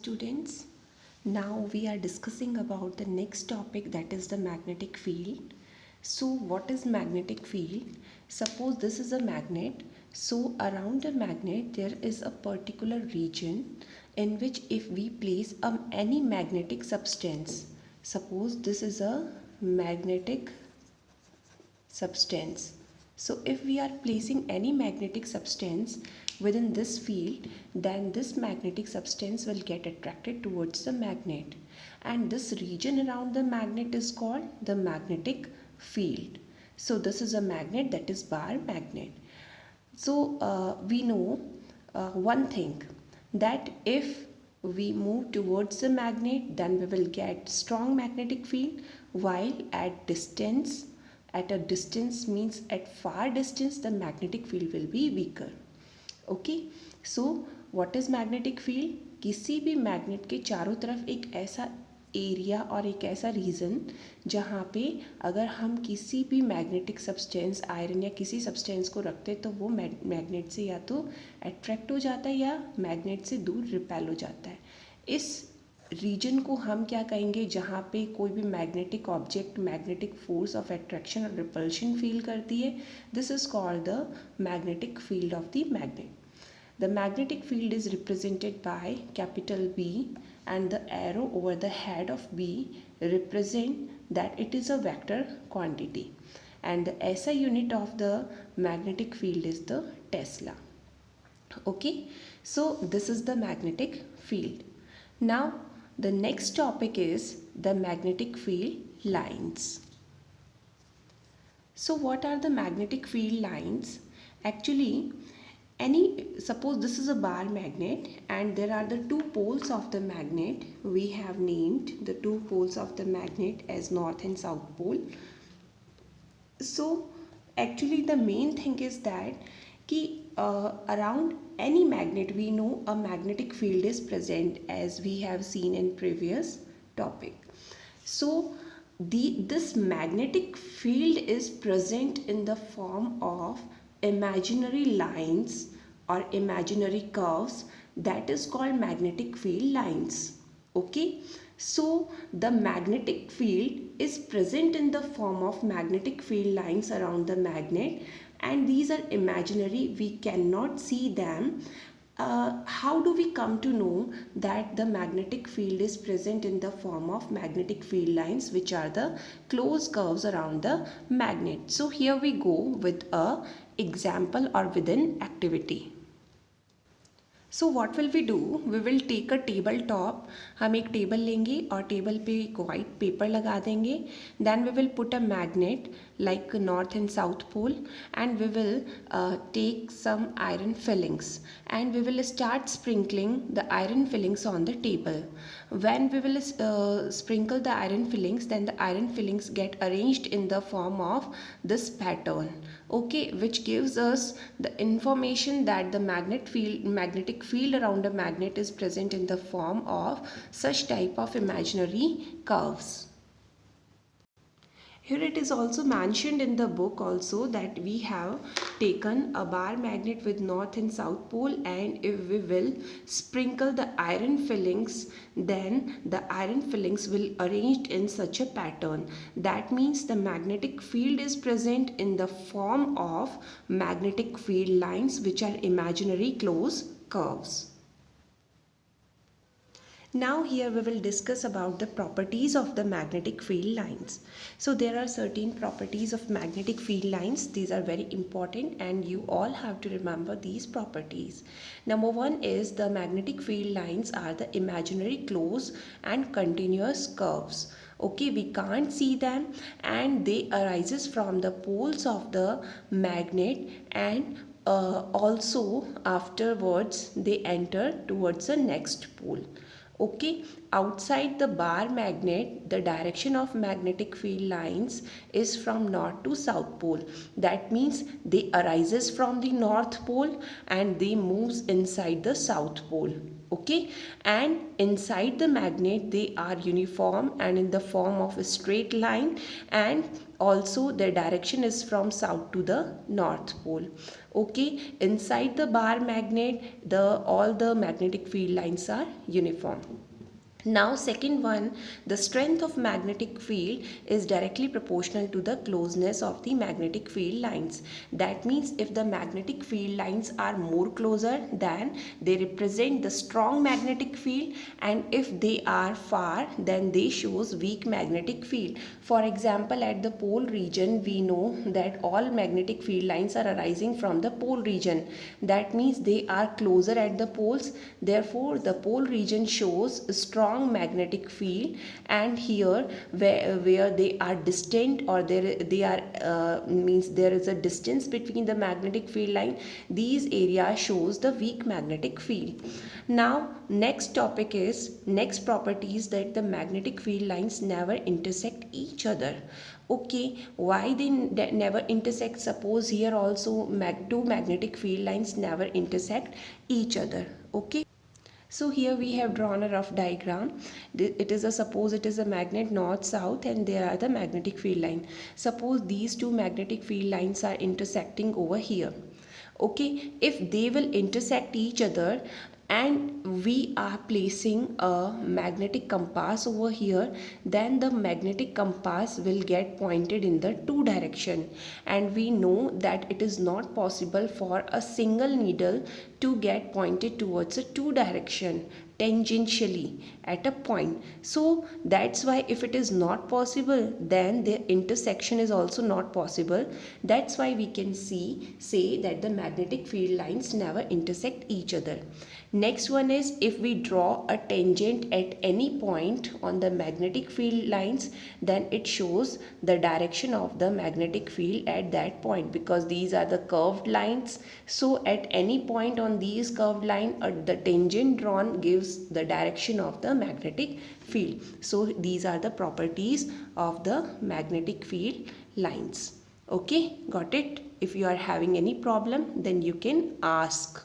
students. Now we are discussing about the next topic, that is the magnetic field. So what is magnetic field? Suppose this is a magnet. So around the magnet there is a particular region in which if we place any magnetic substance, suppose this is a magnetic substance. So if we are placing any magnetic substance within this field, then this magnetic substance will get attracted towards the magnet, and this region around the magnet is called the magnetic field. So this is a magnet, that is bar magnet. So we know one thing, that if we move towards the magnet, then we will get strong magnetic field, while at a distance means at far distance, the magnetic field will be weaker. Okay, so what is magnetic field? किसी भी magnet के चारों तरफ एक ऐसा area और एक ऐसा रीजन जहाँ पे अगर हम किसी भी मैग्नेटिक सब्सटेंस, आयरन या किसी सब्सटेंस को रखते हैं तो वो मैग्नेट से या तो अट्रैक्ट हो जाता है या मैग्नेट से दूर रिपेल हो जाता है। इस रीजन को हम क्या कहेंगे? जहाँ पे कोई भी magnetic object magnetic force of attraction और रिपल्शन फील करती है, this is called the magnetic field of the magnet. The magnetic field is represented by capital B, and the arrow over the head of B represent that it is a vector quantity, and the SI unit of the magnetic field is the Tesla. Okay, so this is the magnetic field. Now the next topic is the magnetic field lines. So what are the magnetic field lines? Actually, suppose this is a bar magnet and there are the two poles of the magnet. We have named the two poles of the magnet as north and south pole. So actually the main thing is that around any magnet we know a magnetic field is present, as we have seen in previous topic. So this magnetic field is present in the form of imaginary lines or imaginary curves, that is called magnetic field lines. Okay, so the magnetic field is present in the form of magnetic field lines around the magnet, and these are imaginary, we cannot see them. How do we come to know that the magnetic field is present in the form of magnetic field lines, which are the closed curves around the magnet? So here we go with a example or with an activity. So what will we do? We will take a table top. हम एक table लेंगे और table पे एक white paper लगा देंगे. Then we will put a magnet like north and south pole, and we will take some iron fillings, and we will start sprinkling the iron fillings on the table. When we will sprinkle the iron fillings, then the iron fillings get arranged in the form of this pattern. Okay, which gives us the information that the magnetic field around a magnet is present in the form of such type of imaginary curves. Here it is also mentioned in the book also that we have taken a bar magnet with north and south pole, and if we will sprinkle the iron fillings, then the iron fillings will arranged in such a pattern. That means the magnetic field is present in the form of magnetic field lines, which are imaginary closed curves. Now here we will discuss about the properties of the magnetic field lines. So there are certain properties of magnetic field lines. These are very important and you all have to remember these properties. Number one is the magnetic field lines are the imaginary closed and continuous curves. Okay, we can't see them and they arises from the poles of the magnet, and also afterwards they enter towards the next pole. Okay, outside the bar magnet, the direction of magnetic field lines is from north to south pole. That means they arises from the north pole and they moves inside the south pole. okay, and inside the magnet they are uniform and in the form of a straight line, and also their direction is from south to the north pole. Okay, inside the bar magnet all the magnetic field lines are uniform. Now second one, the strength of magnetic field is directly proportional to the closeness of the magnetic field lines. That means if the magnetic field lines are more closer, then they represent the strong magnetic field, and if they are far, then they shows weak magnetic field. For example, at the pole region we know that all magnetic field lines are arising from the pole region. That means they are closer at the poles, therefore the pole region shows strong magnetic field, and here where they are distant, or they are means there is a distance between the magnetic field line, these areas shows the weak magnetic field. Now next topic is next properties that the magnetic field lines never intersect each other. Okay, why they never intersect? Suppose here also two magnetic field lines never intersect each other. Okay, so here we have drawn a rough diagram. It is a suppose it is a magnet north south, and there are the magnetic field line. Suppose these two magnetic field lines are intersecting over here. Okay, if they will intersect each other and we are placing a magnetic compass over here, then the magnetic compass will get pointed in the two direction, and we know that it is not possible for a single needle to get pointed towards a two direction tangentially at a point. So that's why if it is not possible, then the intersection is also not possible. That's why we can say that the magnetic field lines never intersect each other. Next one is, if we draw a tangent at any point on the magnetic field lines, then it shows the direction of the magnetic field at that point, because these are the curved lines. So at any point on these curved line, the tangent drawn gives the direction of the magnetic field. So these are the properties of the magnetic field lines. Okay, got it? If you are having any problem, then you can ask.